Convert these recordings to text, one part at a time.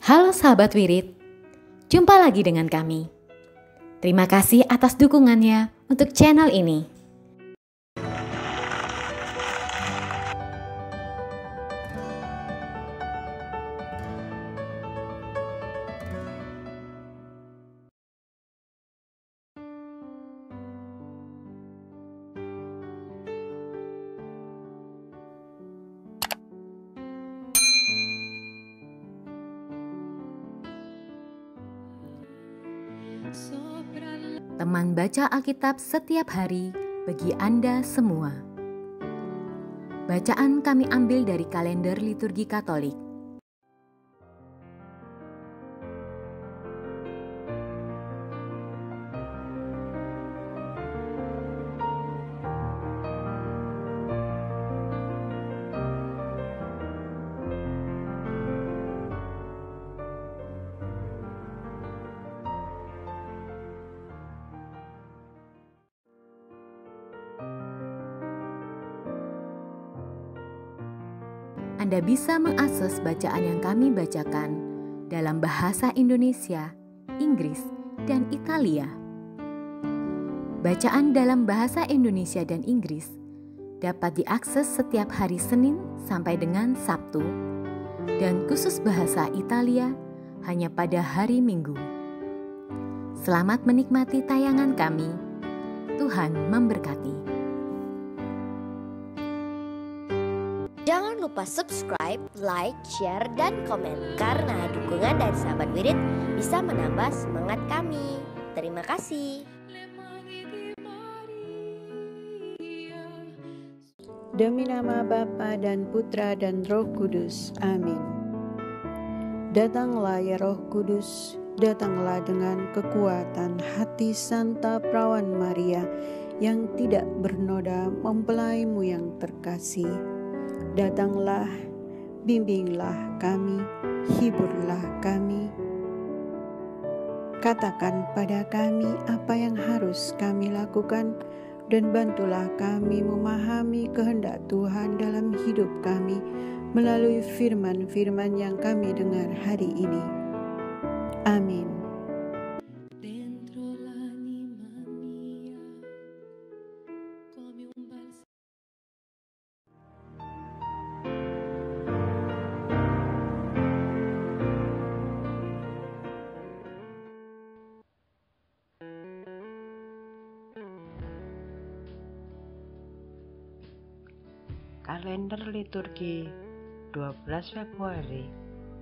Halo sahabat Wirid, jumpa lagi dengan kami. Terima kasih atas dukungannya untuk channel ini. Teman baca Alkitab setiap hari bagi Anda semua. Bacaan kami ambil dari kalender liturgi Katolik. Anda bisa mengakses bacaan yang kami bacakan dalam bahasa Indonesia, Inggris, dan Italia. Bacaan dalam bahasa Indonesia dan Inggris dapat diakses setiap hari Senin sampai dengan Sabtu, dan khusus bahasa Italia hanya pada hari Minggu. Selamat menikmati tayangan kami. Tuhan memberkati. Jangan lupa subscribe, like, share, dan komen. Karena dukungan dari sahabat Wirid bisa menambah semangat kami. Terima kasih. Demi nama Bapa dan Putra dan Roh Kudus. Amin. Datanglah ya Roh Kudus, datanglah dengan kekuatan hati Santa Perawan Maria yang tidak bernoda mempelaimu yang terkasih. Datanglah, bimbinglah kami, hiburlah kami. Katakan pada kami apa yang harus kami lakukan, dan bantulah kami memahami kehendak Tuhan dalam hidup kami melalui firman-firman yang kami dengar hari ini. Amin. Kalender liturgi 12 Februari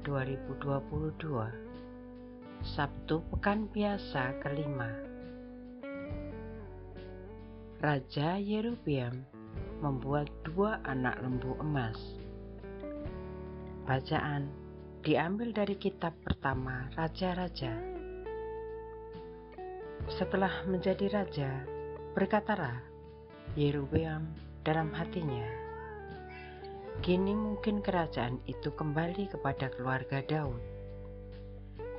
2022, Sabtu Pekan Biasa kelima. Raja Yerobeam membuat 2 anak lembu emas. Bacaan diambil dari kitab pertama Raja-Raja. Setelah menjadi raja, berkatalah Yerobeam dalam hatinya, kini mungkin kerajaan itu kembali kepada keluarga Daud.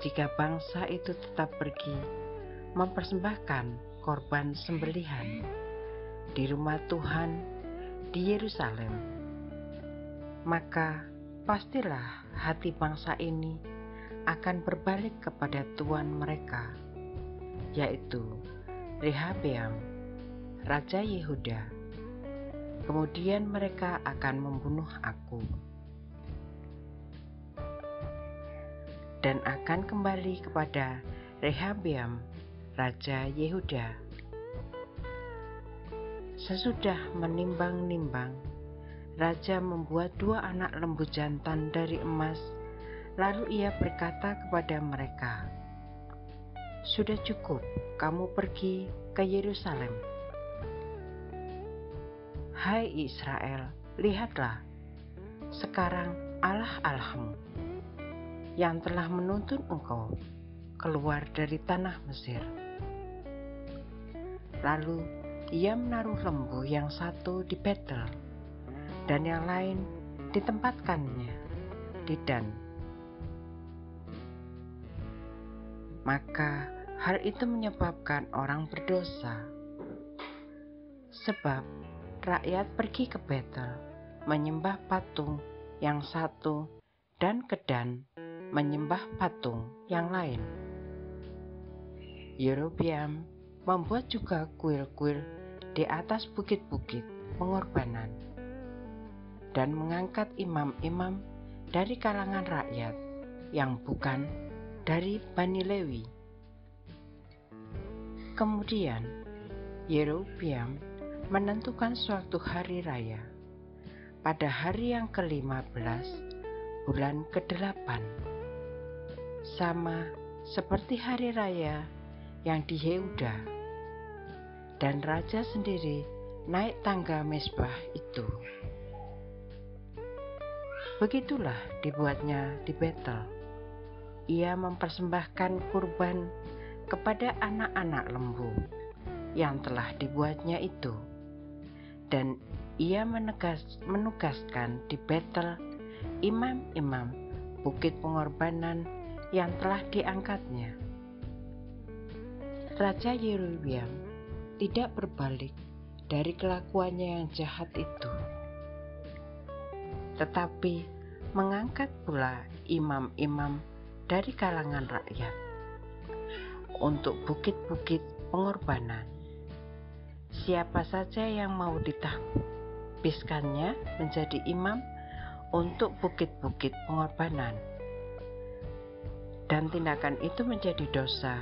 Jika bangsa itu tetap pergi mempersembahkan korban sembelihan di rumah Tuhan di Yerusalem, maka pastilah hati bangsa ini akan berbalik kepada Tuhan mereka, yaitu Rehabeam, Raja Yehuda. Kemudian mereka akan membunuh aku dan akan kembali kepada Rehabeam, Raja Yehuda. Sesudah menimbang-nimbang, Raja membuat 2 anak lembu jantan dari emas. Lalu ia berkata kepada mereka, "Sudah cukup, kamu pergi ke Yerusalem. Hai Israel, lihatlah, sekarang Allah-Allahmu yang telah menuntun engkau keluar dari tanah Mesir." Lalu ia menaruh lembu yang satu di Betel dan yang lain ditempatkannya di Dan. Maka hal itu menyebabkan orang berdosa, sebab rakyat pergi ke Betel menyembah patung yang satu dan ke Dan menyembah patung yang lain. Yerobeam membuat juga kuil-kuil di atas bukit-bukit pengorbanan dan mengangkat imam-imam dari kalangan rakyat yang bukan dari Bani Lewi. Kemudian Yerobeam menentukan suatu hari raya pada hari yang ke-15 bulan ke-8, sama seperti hari raya yang di Yehuda, dan raja sendiri naik tangga mezbah itu. Begitulah dibuatnya di Betel. Ia mempersembahkan kurban kepada anak-anak lembu yang telah dibuatnya itu, dan ia menugaskan di Betel imam-imam bukit pengorbanan yang telah diangkatnya. Raja Yerobeam tidak berbalik dari kelakuannya yang jahat itu, tetapi mengangkat pula imam-imam dari kalangan rakyat untuk bukit-bukit pengorbanan. Siapa saja yang mau ditahbiskannya menjadi imam untuk bukit-bukit pengorbanan. Dan tindakan itu menjadi dosa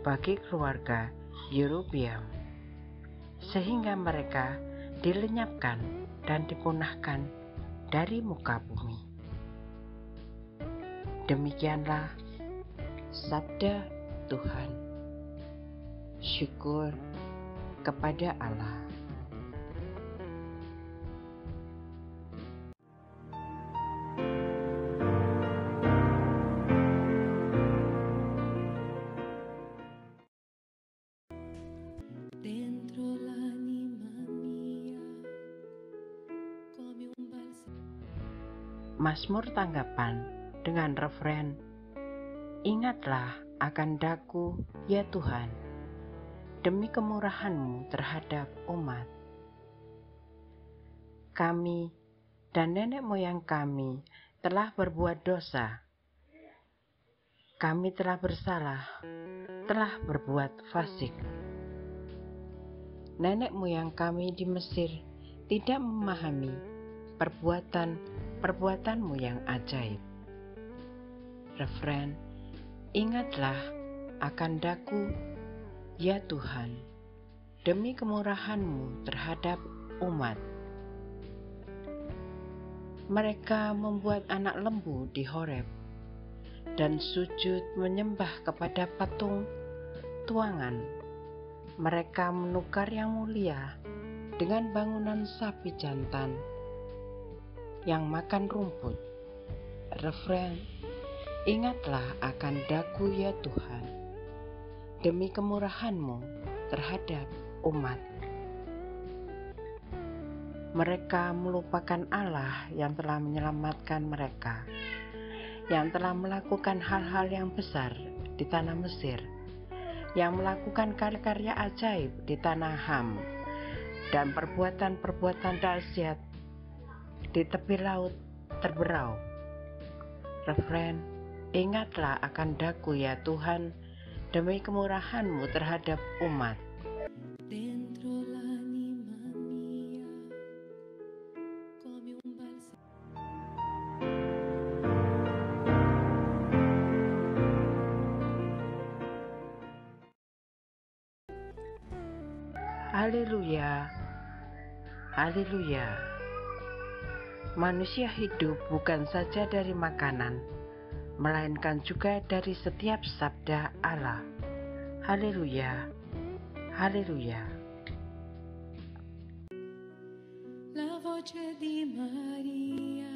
bagi keluarga Yerobeam, sehingga mereka dilenyapkan dan dipunahkan dari muka bumi. Demikianlah sabda Tuhan. Syukur kepada Allah. Mazmur tanggapan dengan referen, ingatlah akan daku, ya Tuhan, demi kemurahan-Mu terhadap umat. Kami dan nenek moyang kami telah berbuat dosa. Kami telah bersalah, telah berbuat fasik. Nenek moyang kami di Mesir tidak memahami perbuatan-Mu yang ajaib. Referen, ingatlah akan daku, ya Tuhan, demi kemurahan-Mu terhadap umat. Mereka membuat anak lembu di Horeb dan sujud menyembah kepada patung tuangan. Mereka menukar yang mulia dengan bangunan sapi jantan yang makan rumput. Referen, ingatlah akan daku, ya Tuhan, demi kemurahan-Mu terhadap umat. Mereka melupakan Allah yang telah menyelamatkan mereka, yang telah melakukan hal-hal yang besar di tanah Mesir, yang melakukan karya-karya ajaib di tanah Ham, dan perbuatan-perbuatan dahsyat di tepi laut terberau. Referen, ingatlah akan daku, ya Tuhan, demi kemurahan-Mu terhadap umat. Haleluya, haleluya. Manusia hidup bukan saja dari makanan, melainkan juga dari setiap sabda Allah. Haleluya, haleluya. La voce di Maria.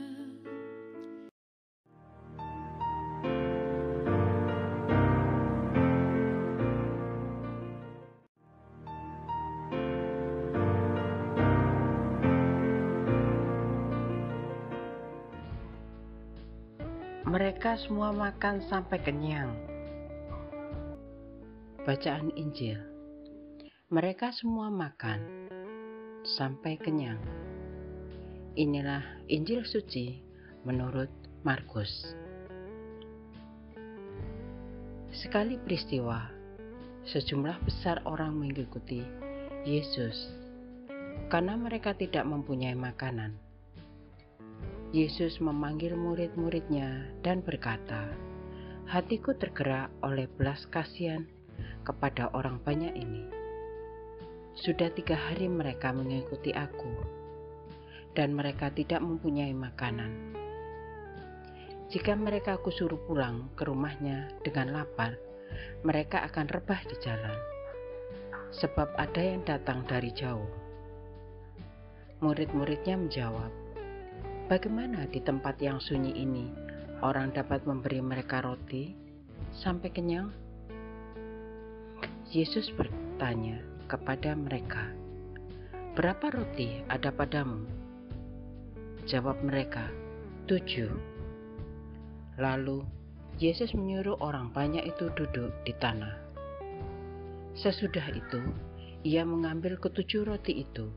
Mereka semua makan sampai kenyang. Bacaan Injil. Mereka semua makan sampai kenyang. Inilah Injil suci menurut Markus. Sekali peristiwa, sejumlah besar orang mengikuti Yesus karena mereka tidak mempunyai makanan. Yesus memanggil murid-muridnya dan berkata, "Hatiku tergerak oleh belas kasihan kepada orang banyak ini. Sudah 3 hari mereka mengikuti aku, dan mereka tidak mempunyai makanan. Jika mereka aku suruh pulang ke rumahnya dengan lapar, mereka akan rebah di jalan, sebab ada yang datang dari jauh." Murid-muridnya menjawab, "Bagaimana di tempat yang sunyi ini orang dapat memberi mereka roti sampai kenyang?" Yesus bertanya kepada mereka, "Berapa roti ada padamu?" Jawab mereka, 7. Lalu Yesus menyuruh orang banyak itu duduk di tanah. Sesudah itu, ia mengambil ke-7 roti itu,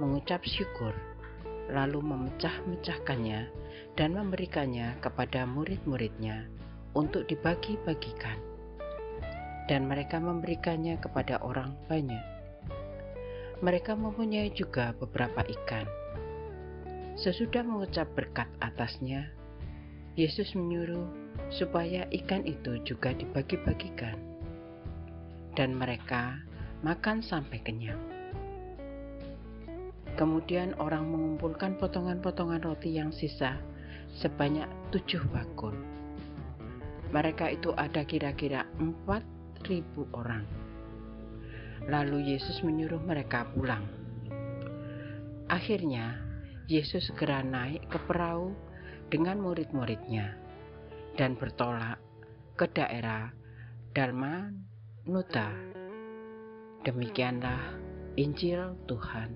mengucap syukur, lalu memecah-mecahkannya dan memberikannya kepada murid-muridnya untuk dibagi-bagikan. Dan mereka memberikannya kepada orang banyak. Mereka mempunyai juga beberapa ikan. Sesudah mengucap berkat atasnya, Yesus menyuruh supaya ikan itu juga dibagi-bagikan. Dan mereka makan sampai kenyang. Kemudian orang mengumpulkan potongan-potongan roti yang sisa sebanyak 7 bakul. Mereka itu ada kira-kira 4.000 orang. Lalu Yesus menyuruh mereka pulang. Akhirnya Yesus segera naik ke perahu dengan murid-muridnya dan bertolak ke daerah Dalmanuta. Demikianlah Injil Tuhan.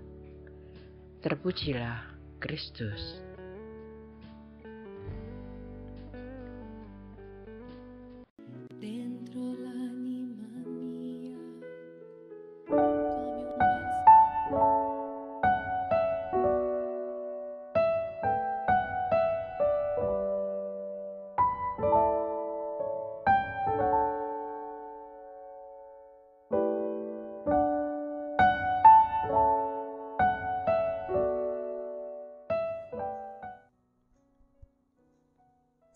Terpujilah Kristus. Dentro l'anima mia, come un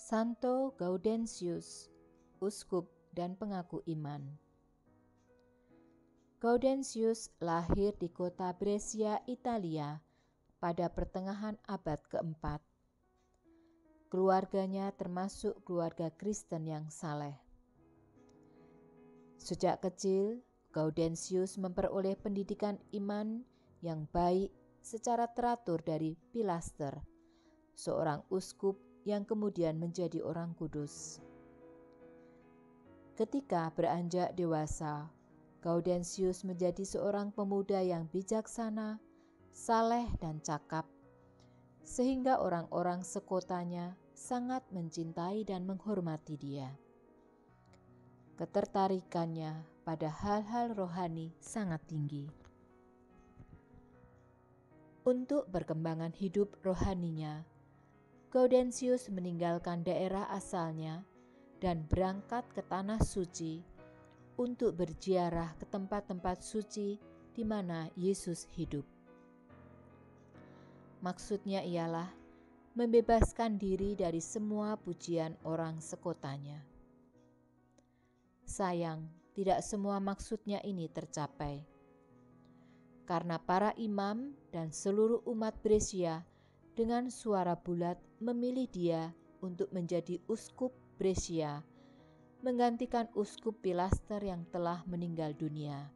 Santo Gaudentius, uskup dan pengaku iman. Gaudentius lahir di kota Brescia, Italia pada pertengahan abad keempat. Keluarganya termasuk keluarga Kristen yang saleh. Sejak kecil, Gaudentius memperoleh pendidikan iman yang baik secara teratur dari Pilaster, seorang uskup yang kemudian menjadi orang kudus. Ketika beranjak dewasa, Gaudentius menjadi seorang pemuda yang bijaksana, saleh dan cakap, sehingga orang-orang sekotanya sangat mencintai dan menghormati dia. Ketertarikannya pada hal-hal rohani sangat tinggi. Untuk perkembangan hidup rohaninya, Gaudentius meninggalkan daerah asalnya dan berangkat ke tanah suci untuk berziarah ke tempat-tempat suci di mana Yesus hidup. Maksudnya ialah membebaskan diri dari semua pujian orang sekotanya. Sayang, tidak semua maksudnya ini tercapai. Karena para imam dan seluruh umat Brescia dengan suara bulat memilih dia untuk menjadi uskup Brescia, menggantikan uskup Pilaster yang telah meninggal dunia.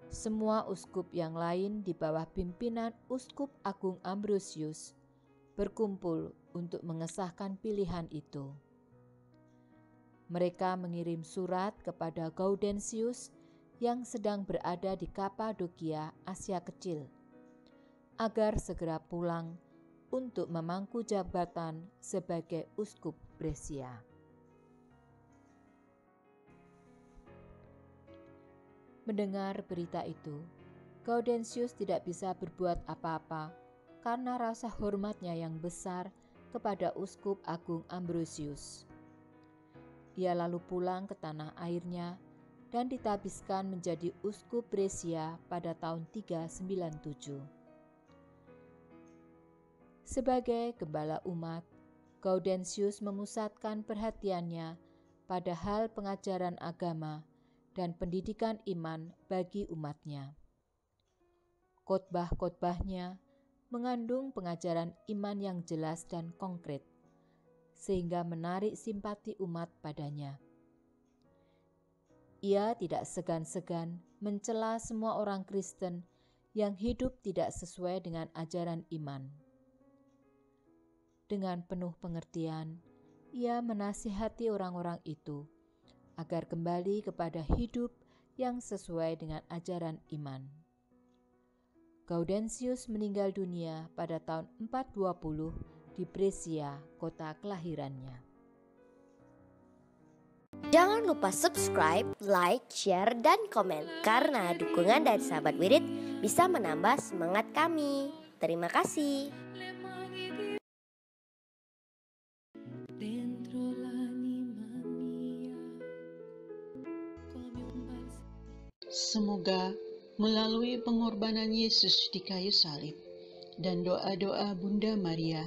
Semua uskup yang lain di bawah pimpinan Uskup Agung Ambrosius berkumpul untuk mengesahkan pilihan itu. Mereka mengirim surat kepada Gaudentius yang sedang berada di Kapadokia, Asia Kecil, agar segera pulang untuk memangku jabatan sebagai uskup Brescia. Mendengar berita itu, Gaudentius tidak bisa berbuat apa-apa karena rasa hormatnya yang besar kepada Uskup Agung Ambrosius. Ia lalu pulang ke tanah airnya dan ditabiskan menjadi uskup Brescia pada tahun 397. Sebagai gembala umat, Gaudentius memusatkan perhatiannya pada hal pengajaran agama dan pendidikan iman bagi umatnya. Khotbah-khotbahnya mengandung pengajaran iman yang jelas dan konkret, sehingga menarik simpati umat padanya. Ia tidak segan-segan mencela semua orang Kristen yang hidup tidak sesuai dengan ajaran iman. Dengan penuh pengertian, ia menasihati orang-orang itu agar kembali kepada hidup yang sesuai dengan ajaran iman. Gaudentius meninggal dunia pada tahun 420 di Brescia, kota kelahirannya. Jangan lupa subscribe, like, share, dan komen karena dukungan dari sahabat Wirid bisa menambah semangat kami. Terima kasih. Dentro l'anima mia, come un balsamo. Semoga melalui pengorbanan Yesus di kayu salib dan doa-doa Bunda Maria,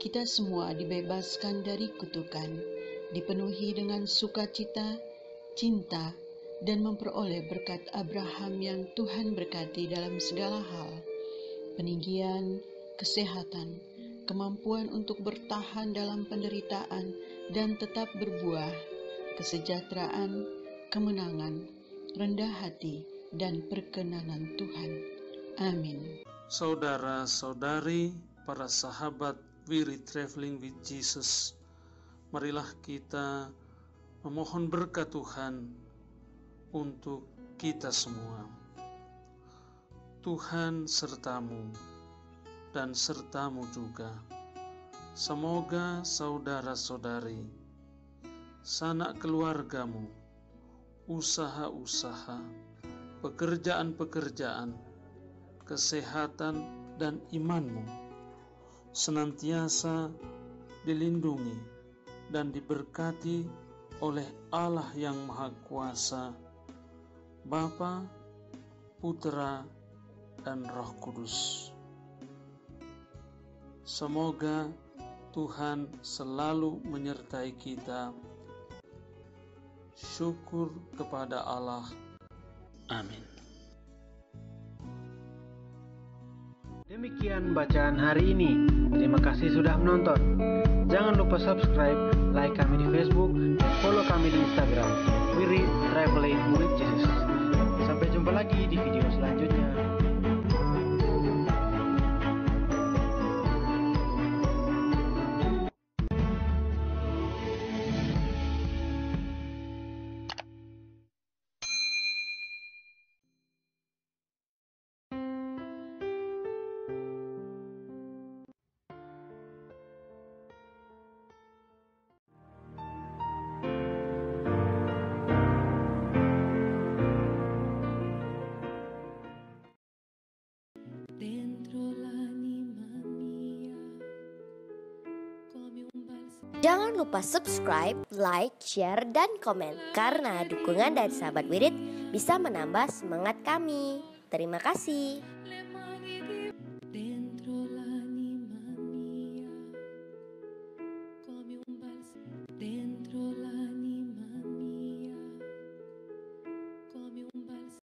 kita semua dibebaskan dari kutukan, dipenuhi dengan sukacita, cinta, dan memperoleh berkat Abraham yang Tuhan berkati dalam segala hal, peninggian, kesehatan, kemampuan untuk bertahan dalam penderitaan dan tetap berbuah, kesejahteraan, kemenangan, rendah hati, dan perkenanan Tuhan. Amin. Saudara-saudari, para sahabat Wirid Traveling with Jesus, marilah kita memohon berkat Tuhan untuk kita semua. Tuhan sertamu dan sertamu juga. Semoga saudara-saudari, sanak keluargamu, usaha-usaha, pekerjaan-pekerjaan, kesehatan, dan imanmu senantiasa dilindungi dan diberkati oleh Allah yang Maha Kuasa, Bapa, Putra, dan Roh Kudus. Semoga Tuhan selalu menyertai kita. Syukur kepada Allah. Amin. Demikian bacaan hari ini. Terima kasih sudah menonton. Jangan lupa subscribe, like kami di Facebook, dan follow kami di Instagram. Wirid Traveling with Jesus. Sampai jumpa lagi di video selanjutnya. Dentro l'anima mia, come un balsamo. Jangan lupa subscribe, like, share, dan komen karena dukungan dari sahabat Wirid bisa menambah semangat kami. Terima kasih. Le mani